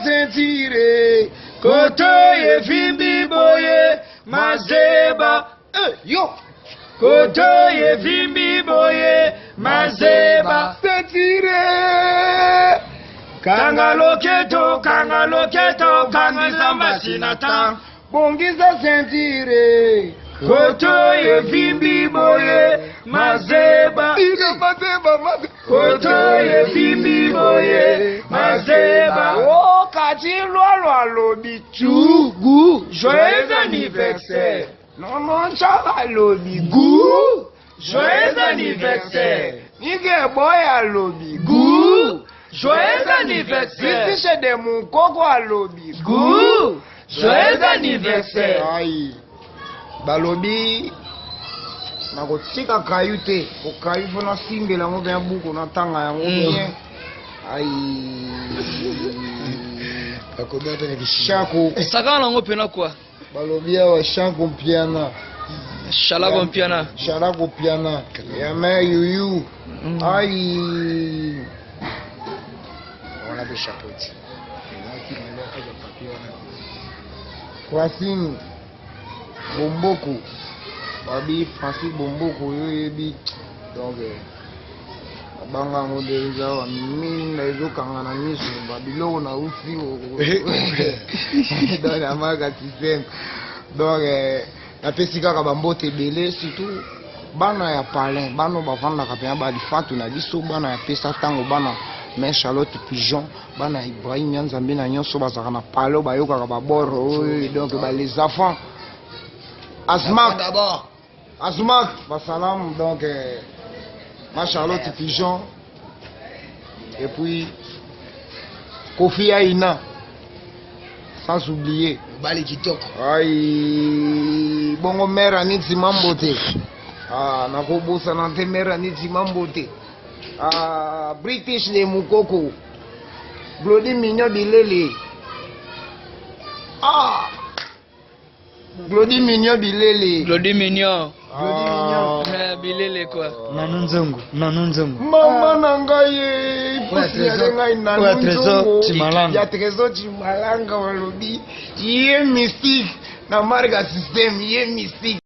Sentire koto ye vimbi boye mazeba yo koto ye vimbi boye mazeba sentire kangaloketo kangizamba sinata bongiza sentire koto ye vimbi boye mazeba koto ye vimbi boye mazeba oh kati lolo lobi chugu joyeux anniversaire non chaka lobi gu joyeux anniversaire nige boy lobi gu joyeux anniversaire fils de mon coco lobi gu joyeux anniversaire aïe balobi nakotika kayu te okayu fona simbela ngo bien buku na tanga yango bien ai akoba te ni shako sakana ngo pena kwa balobi wa shako piana shalako piana ya me yuyu ai on a des chapeaux Francine Bomboko babi Francis Bomboko yebi donc banga ngo deja wa minga ezokanga na miso babilo na ufi dans la maga système donc na pesika ka bambote belé surtout bana ya palin bano bavanda ka pena ba lifatu na biso bana ya pesa tango bana mais Charlotte Pigeon bana Ibrahim Nzambe na nyonso bazaka na palo bayoka ka baboro donc ba les enfants Asmak d'abord Asmak basalam donc ma Charlotte Pigeon et puis Kofi Aina sans oublier Bali Kitoko aïe bongo mère Aniti Mambote nakobosa na te mère Aniti Mambote British le Mukoko Glody Mignon Bilele Glody Mignon Bilele Bilele quoi Nanunzongo mama nangaye ipusi ya ngai nanunzongo Chimalanga ya Trésor Chimalanga walobi ye mystique na marga system ye mystique